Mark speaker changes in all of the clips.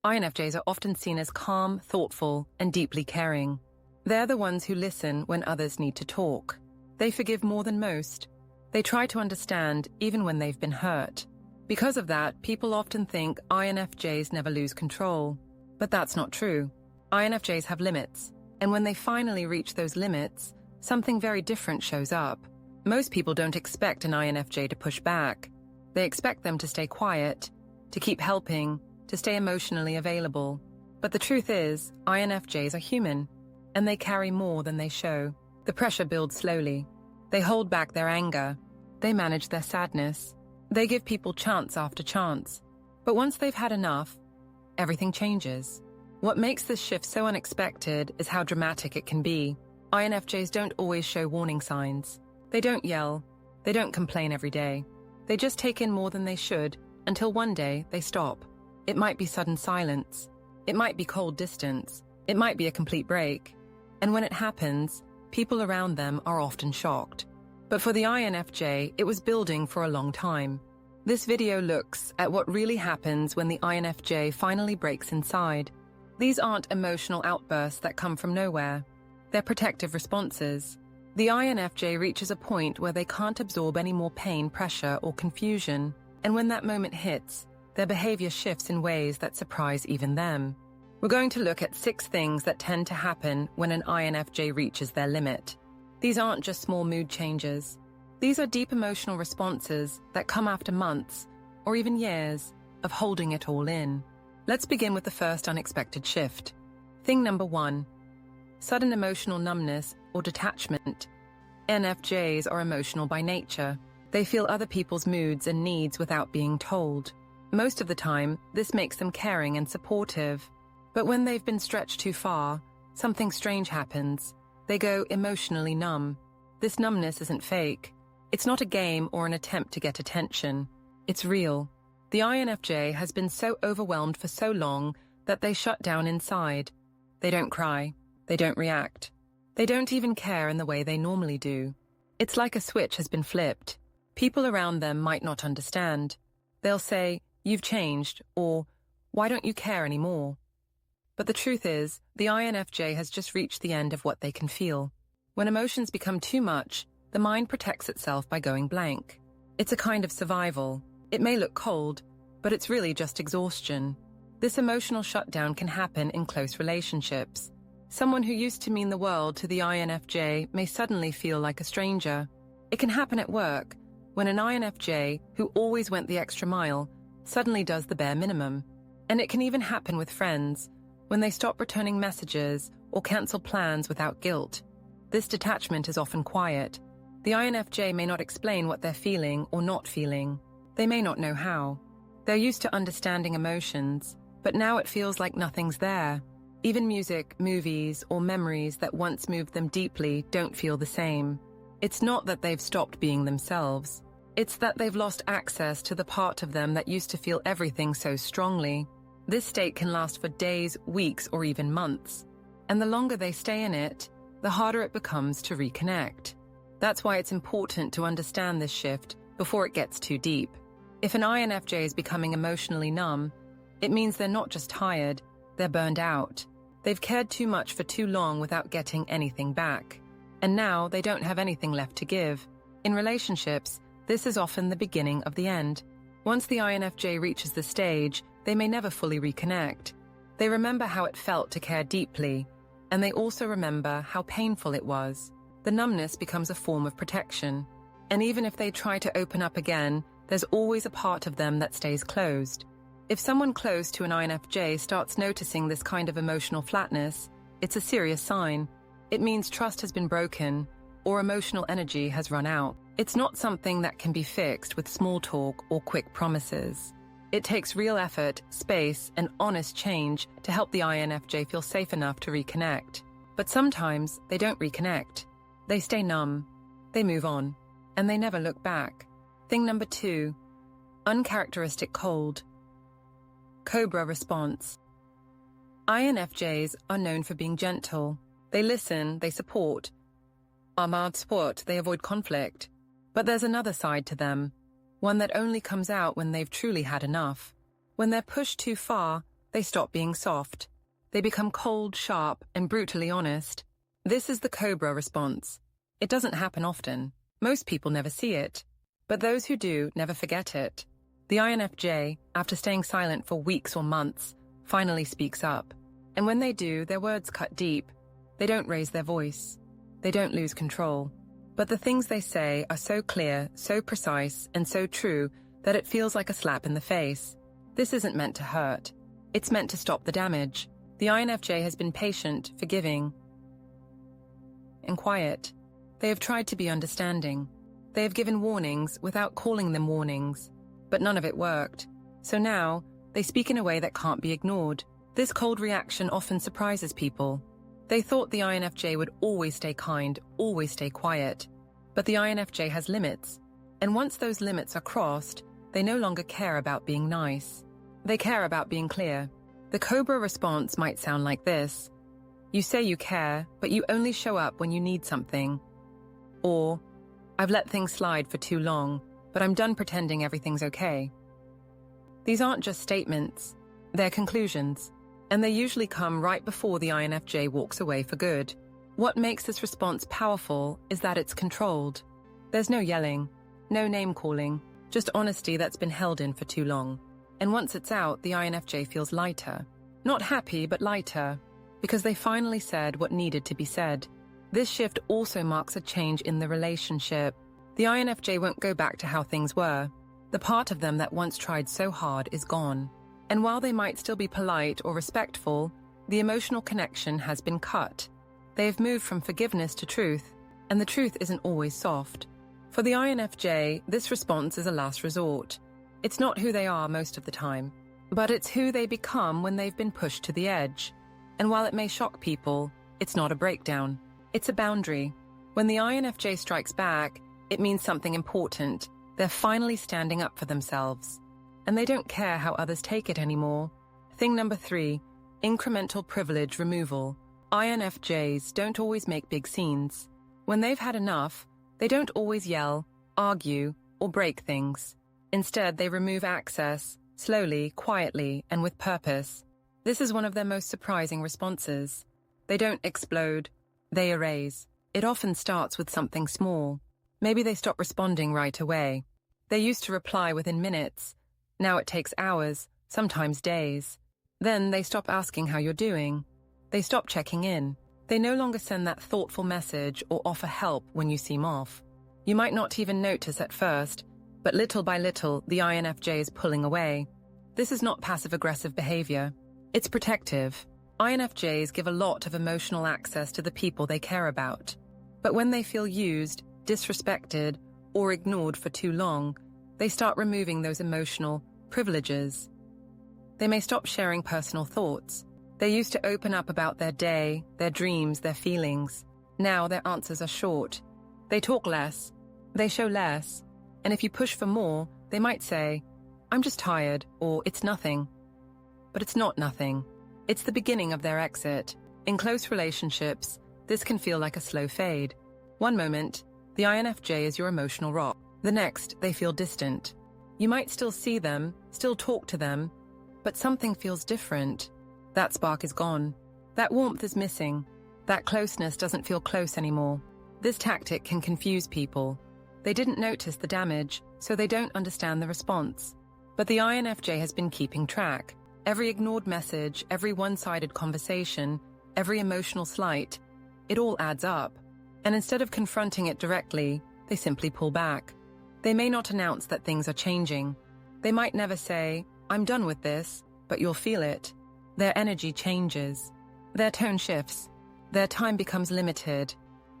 Speaker 1: INFJs are often seen as calm, thoughtful, and deeply caring. They're the ones who listen when others need to talk. They forgive more than most. They try to understand even when they've been hurt. Because of that, people often think INFJs never lose control. But that's not true. INFJs have limits, and when they finally reach those limits, something very different shows up. Most people don't expect an INFJ to push back. They expect them to stay quiet, to keep helping, to stay emotionally available. But the truth is, INFJs are human, and they carry more than they show. The pressure builds slowly. They hold back their anger. They manage their sadness. They give people chance after chance. But once they've had enough, everything changes. What makes this shift so unexpected is how dramatic it can be. INFJs don't always show warning signs. They don't yell. They don't complain every day. They just take in more than they should until one day they stop. It might be sudden silence. It might be cold distance. It might be a complete break. And when it happens, people around them are often shocked. But for the INFJ, it was building for a long time. This video looks at what really happens when the INFJ finally breaks inside. These aren't emotional outbursts that come from nowhere. They're protective responses. The INFJ reaches a point where they can't absorb any more pain, pressure, or confusion. And when that moment hits, their behavior shifts in ways that surprise even them. We're going to look at 6 things that tend to happen when an INFJ reaches their limit. These aren't just small mood changes. These are deep emotional responses that come after months, or even years, of holding it all in. Let's begin with the first unexpected shift. Thing number 1. Sudden emotional numbness or detachment. INFJs are emotional by nature. They feel other people's moods and needs without being told. Most of the time, this makes them caring and supportive. But when they've been stretched too far, something strange happens. They go emotionally numb. This numbness isn't fake. It's not a game or an attempt to get attention. It's real. The INFJ has been so overwhelmed for so long that they shut down inside. They don't cry. They don't react. They don't even care in the way they normally do. It's like a switch has been flipped. People around them might not understand. They'll say, "You've changed," or "Why don't you care anymore?" But the truth is, the INFJ has just reached the end of what they can feel. When emotions become too much, the mind protects itself by going blank. It's a kind of survival. It may look cold, but it's really just exhaustion. This emotional shutdown can happen in close relationships. Someone who used to mean the world to the INFJ may suddenly feel like a stranger. It can happen at work, when an INFJ, who always went the extra mile, suddenly does the bare minimum. And it can even happen with friends, when they stop returning messages or cancel plans without guilt. This detachment is often quiet. The INFJ may not explain what they're feeling or not feeling. They may not know how. They're used to understanding emotions, but now it feels like nothing's there. Even music, movies, or memories that once moved them deeply don't feel the same. It's not that they've stopped being themselves. It's that they've lost access to the part of them that used to feel everything so strongly. This state can last for days, weeks, or even months. And the longer they stay in it, the harder it becomes to reconnect. That's why it's important to understand this shift before it gets too deep. If an INFJ is becoming emotionally numb, it means they're not just tired, they're burned out. They've cared too much for too long without getting anything back. And now they don't have anything left to give. In relationships, this is often the beginning of the end. Once the INFJ reaches the stage, they may never fully reconnect. They remember how it felt to care deeply, and they also remember how painful it was. The numbness becomes a form of protection. And even if they try to open up again, there's always a part of them that stays closed. If someone close to an INFJ starts noticing this kind of emotional flatness, it's a serious sign. It means trust has been broken, or emotional energy has run out. It's not something that can be fixed with small talk or quick promises. It takes real effort, space, and honest change to help the INFJ feel safe enough to reconnect. But sometimes they don't reconnect. They stay numb, they move on, and they never look back. Thing number 2, uncharacteristic cold. Cobra response. INFJs are known for being gentle. They listen, they support. They avoid conflict. But there's another side to them, one that only comes out when they've truly had enough. When they're pushed too far, they they stop being soft. They become cold, sharp, and brutally honest. This is the cobra response. It doesn't happen often. Most people never see it. But those who do never forget it. The INFJ, after staying silent for weeks or months, finally speaks up. And when they do, their words cut deep. They don't raise their voice. They don't lose control. But the things they say are so clear, so precise, and so true that it feels like a slap in the face. This isn't meant to hurt. It's meant to stop the damage. The INFJ has been patient, forgiving, and quiet. They have tried to be understanding. They have given warnings without calling them warnings. But none of it worked. So now, they speak in a way that can't be ignored. This cold reaction often surprises people. They thought the INFJ would always stay kind, always stay quiet. But the INFJ has limits. And once those limits are crossed, they no longer care about being nice. They care about being clear. The cobra response might sound like this. You say you care, but you only show up when you need something. Or, I've let things slide for too long, but I'm done pretending everything's okay. These aren't just statements, they're conclusions, and they usually come right before the INFJ walks away for good. What makes this response powerful is that it's controlled. There's no yelling, no name-calling, just honesty that's been held in for too long. And once it's out, the INFJ feels lighter. Not happy, but lighter, because they finally said what needed to be said. This shift also marks a change in the relationship. The INFJ won't go back to how things were. The part of them that once tried so hard is gone. And while they might still be polite or respectful, the emotional connection has been cut. They have moved from forgiveness to truth, and the truth isn't always soft. For the INFJ, this response is a last resort. It's not who they are most of the time, but it's who they become when they've been pushed to the edge. And while it may shock people, it's not a breakdown. It's a boundary. When the INFJ strikes back, it means something important. They're finally standing up for themselves. And they don't care how others take it anymore. Thing number 3, incremental privilege removal. INFJs don't always make big scenes. When they've had enough, they don't always yell, argue, or break things. Instead, they remove access, slowly, quietly, and with purpose. This is one of their most surprising responses. They don't explode, they erase. It often starts with something small. Maybe they stop responding right away. They used to reply within minutes. Now it takes hours, sometimes days. Then they stop asking how you're doing. They stop checking in. They no longer send that thoughtful message or offer help when you seem off. You might not even notice at first, but little by little, the INFJ is pulling away. This is not passive-aggressive behavior. It's protective. INFJs give a lot of emotional access to the people they care about. But when they feel used, disrespected, or ignored for too long, they start removing those emotional privileges. They may stop sharing personal thoughts. They used to open up about their day, their dreams, their feelings. Now their answers are short. They talk less. They show less. And if you push for more, they might say, I'm just tired, or it's nothing. But it's not nothing. It's the beginning of their exit. In close relationships, this can feel like a slow fade. One moment, the INFJ is your emotional rock. The next, they feel distant. You might still see them, still talk to them, but something feels different. That spark is gone. That warmth is missing. That closeness doesn't feel close anymore. This tactic can confuse people. They didn't notice the damage, so they don't understand the response. But the INFJ has been keeping track. Every ignored message, every one-sided conversation, every emotional slight, it all adds up. And instead of confronting it directly, they simply pull back. They may not announce that things are changing. They might never say, I'm done with this, but you'll feel it. Their energy changes. Their tone shifts. Their time becomes limited.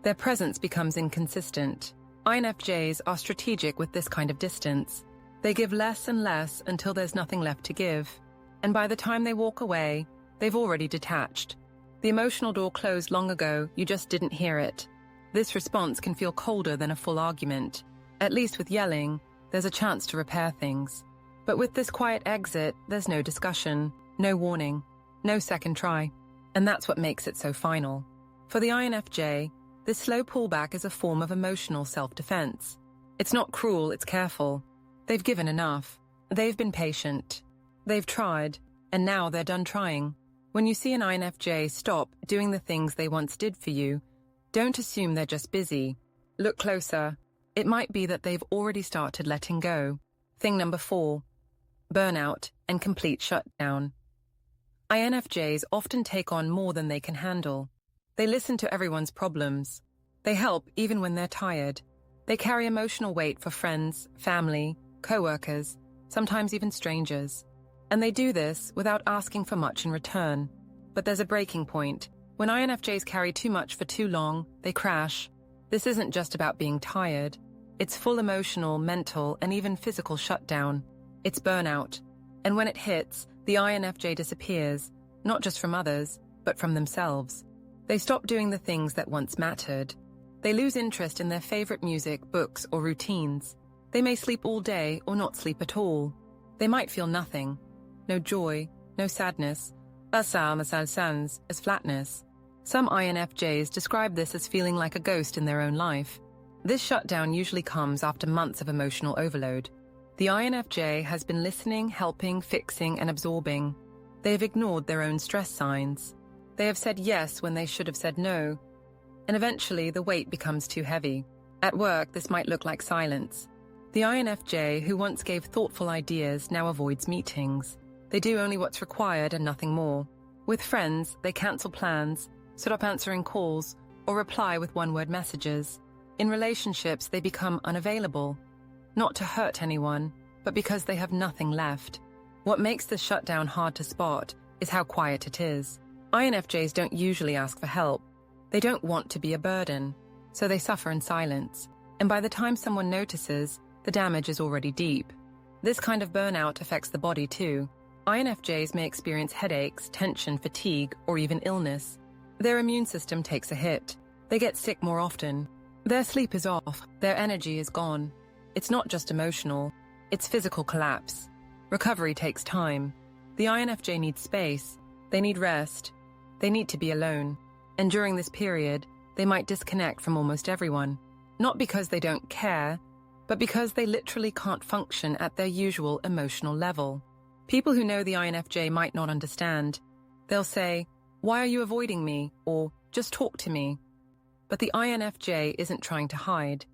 Speaker 1: Their presence becomes inconsistent. INFJs are strategic with this kind of distance. They give less and less until there's nothing left to give. And by the time they walk away, they've already detached. The emotional door closed long ago, you just didn't hear it. This response can feel colder than a full argument. At least with yelling, there's a chance to repair things. But with this quiet exit, there's no discussion, no warning, no second try. And that's what makes it so final. For the INFJ, this slow pullback is a form of emotional self-defense. It's not cruel, it's careful. They've given enough. They've been patient. They've tried. and now they're done trying. When you see an INFJ stop doing the things they once did for you, don't assume they're just busy. Look closer. It might be that they've already started letting go. Thing number 4. Burnout and complete shutdown. INFJs often take on more than they can handle. They listen to everyone's problems. They help even when they're tired. They carry emotional weight for friends, family, co-workers, sometimes even strangers. And they do this without asking for much in return. But there's a breaking point. When INFJs carry too much for too long, they crash. This isn't just about being tired. It's full emotional, mental, and even physical shutdown. It's burnout. And when it hits, the INFJ disappears, not just from others, but from themselves. They stop doing the things that once mattered. They lose interest in their favorite music, books, or routines. They may sleep all day or not sleep at all. They might feel nothing. No joy, no sadness. As flatness. Some INFJs describe this as feeling like a ghost in their own life. This shutdown usually comes after months of emotional overload. The INFJ has been listening, helping, fixing, and absorbing. They have ignored their own stress signs. They have said yes when they should have said no. And eventually, the weight becomes too heavy. At work, this might look like silence. The INFJ, who once gave thoughtful ideas, now avoids meetings. They do only what's required and nothing more. With friends, they cancel plans, stop answering calls, or reply with one-word messages. In relationships, they become unavailable. Not to hurt anyone, but because they have nothing left. What makes this shutdown hard to spot is how quiet it is. INFJs don't usually ask for help. They don't want to be a burden, so they suffer in silence. And by the time someone notices, the damage is already deep. This kind of burnout affects the body too. INFJs may experience headaches, tension, fatigue, or even illness. Their immune system takes a hit. They get sick more often. Their sleep is off. Their energy is gone. It's not just emotional. It's physical collapse. Recovery takes time. The INFJ needs space. They need rest. They need to be alone. And during this period, they might disconnect from almost everyone. Not because they don't care, but because they literally can't function at their usual emotional level. People who know the INFJ might not understand. They'll say, "Why are you avoiding me?" or "Just talk to me." But the INFJ isn't trying to hide.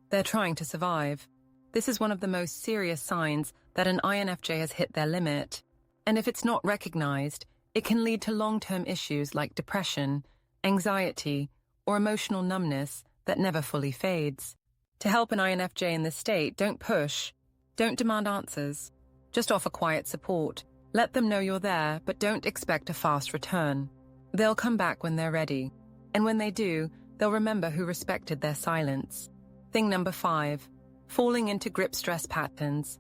Speaker 1: They're trying to survive. This is one of the most serious signs that an INFJ has hit their limit. And if it's not recognized, it can lead to long-term issues like depression, anxiety, or emotional numbness that never fully fades. To help an INFJ in this state, don't push. Don't demand answers. Just offer quiet support. Let them know you're there, but don't expect a fast return. They'll come back when they're ready. And when they do, they'll remember who respected their silence. Thing number 5. Falling into grip stress patterns.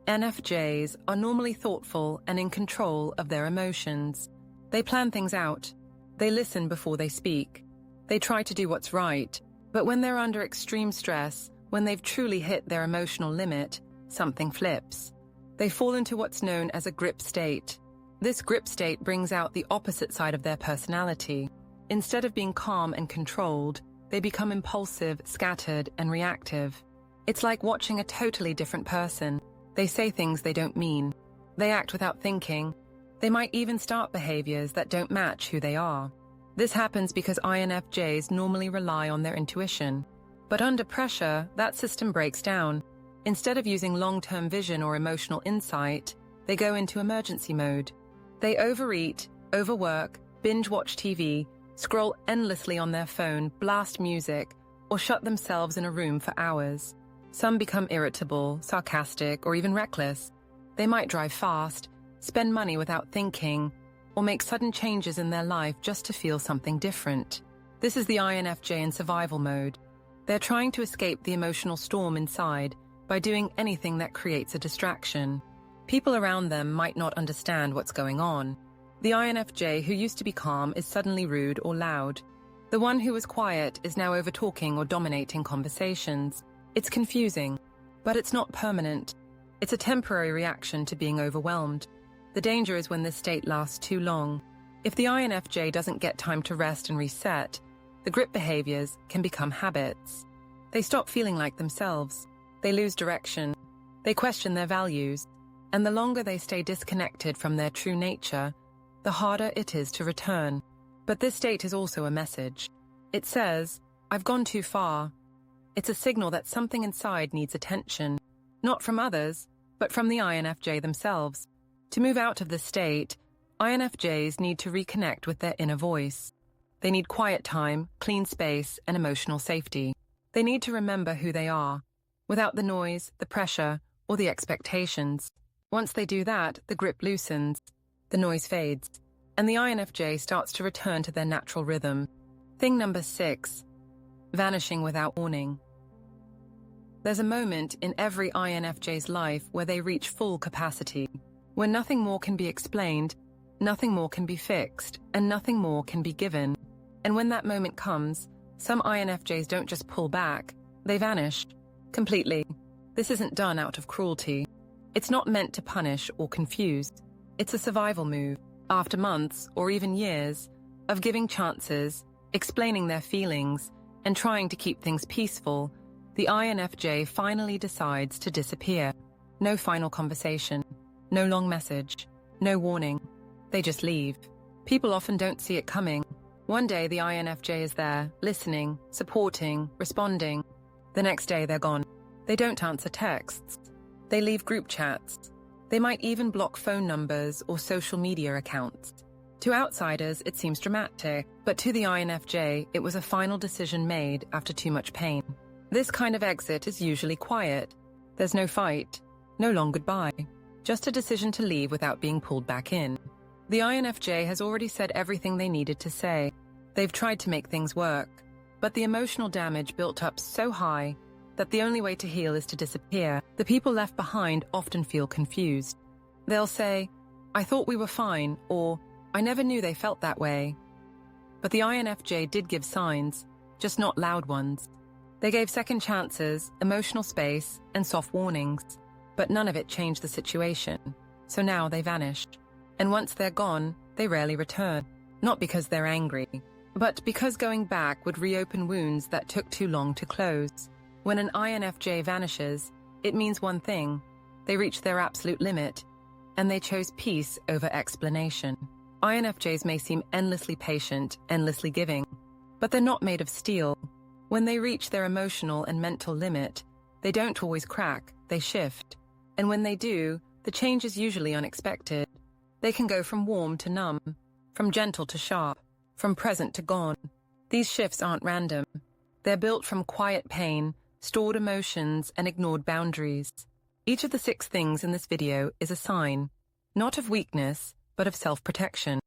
Speaker 1: NFJs are normally thoughtful and in control of their emotions. They plan things out. They listen before they speak. They try to do what's right. But when they're under extreme stress, when they've truly hit their emotional limit, something flips. They fall into what's known as a grip state. This grip state brings out the opposite side of their personality. Instead of being calm and controlled, they become impulsive, scattered, and reactive. It's like watching a totally different person. They say things they don't mean. They act without thinking. They might even start behaviors that don't match who they are. This happens because INFJs normally rely on their intuition. But under pressure, that system breaks down. Instead of using long-term vision or emotional insight, they go into emergency mode. They overeat, overwork, binge-watch TV, scroll endlessly on their phone, blast music, or shut themselves in a room for hours. Some become irritable, sarcastic, or even reckless. They might drive fast, spend money without thinking, or make sudden changes in their life just to feel something different. This is the INFJ in survival mode. They're trying to escape the emotional storm inside by doing anything that creates a distraction. People around them might not understand what's going on. The INFJ who used to be calm is suddenly rude or loud. The one who was quiet is now over-talking or dominating conversations. It's confusing, but it's not permanent. It's a temporary reaction to being overwhelmed. The danger is when this state lasts too long. If the INFJ doesn't get time to rest and reset, the grip behaviors can become habits. They stop feeling like themselves. They lose direction. They question their values. And the longer they stay disconnected from their true nature, the harder it is to return. But this state is also a message. It says, I've gone too far. It's a signal that something inside needs attention, not from others, but from the INFJ themselves. To move out of this state, INFJs need to reconnect with their inner voice. They need quiet time, clean space, and emotional safety. They need to remember who they are, without the noise, the pressure, or the expectations. Once they do that, the grip loosens, the noise fades, and the INFJ starts to return to their natural rhythm. Thing number 6, vanishing without warning. There's a moment in every INFJ's life where they reach full capacity, when nothing more can be explained, nothing more can be fixed, and nothing more can be given. And when that moment comes, some INFJs don't just pull back, they vanish completely. This isn't done out of cruelty. It's not meant to punish or confuse. It's a survival move. After months, or even years, of giving chances, explaining their feelings, and trying to keep things peaceful, the INFJ finally decides to disappear. No final conversation, no long message, no warning. They just leave. People often don't see it coming. One day the INFJ is there, listening, supporting, responding. The next day they're gone. They don't answer texts. They leave group chats. They might even block phone numbers or social media accounts. To outsiders, it seems dramatic, but to the INFJ, it was a final decision made after too much pain. This kind of exit is usually quiet. There's no fight, no long goodbye, just a decision to leave without being pulled back in. The INFJ has already said everything they needed to say. They've tried to make things work, but the emotional damage built up so high that the only way to heal is to disappear. The people left behind often feel confused. They'll say, I thought we were fine, or I never knew they felt that way. But the INFJ did give signs, just not loud ones. They gave second chances, emotional space, and soft warnings, but none of it changed the situation. So now they vanished. And once they're gone, they rarely return. Not because they're angry, but because going back would reopen wounds that took too long to close. When an INFJ vanishes, it means one thing: they reached their absolute limit, and they chose peace over explanation. INFJs may seem endlessly patient, endlessly giving, but they're not made of steel. When they reach their emotional and mental limit, they don't always crack, they shift. And when they do, the change is usually unexpected. They can go from warm to numb, from gentle to sharp, from present to gone. These shifts aren't random. They're built from quiet pain, stored emotions, and ignored boundaries. Each of the 6 things in this video is a sign, not of weakness, but of self-protection.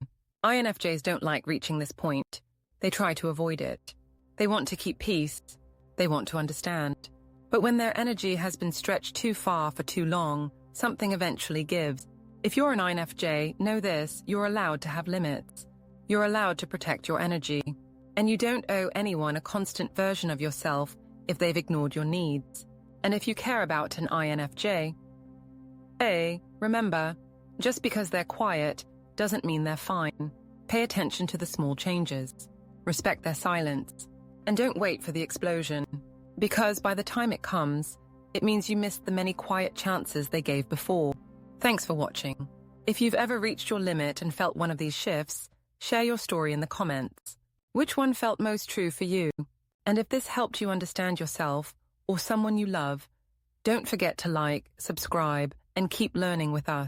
Speaker 1: INFJs don't like reaching this point. They try to avoid it. They want to keep peace. They want to understand. But when their energy has been stretched too far for too long, something eventually gives. If you're an INFJ, know this: you're allowed to have limits. You're allowed to protect your energy. And you don't owe anyone a constant version of yourself if they've ignored your needs. And if you care about an INFJ, remember, just because they're quiet doesn't mean they're fine. Pay attention to the small changes. Respect their silence. And don't wait for the explosion, because by the time it comes, it means you missed the many quiet chances they gave before. Thanks for watching. If you've ever reached your limit and felt one of these shifts, share your story in the comments. Which one felt most true for you? And if this helped you understand yourself or someone you love, don't forget to like, subscribe, and keep learning with us.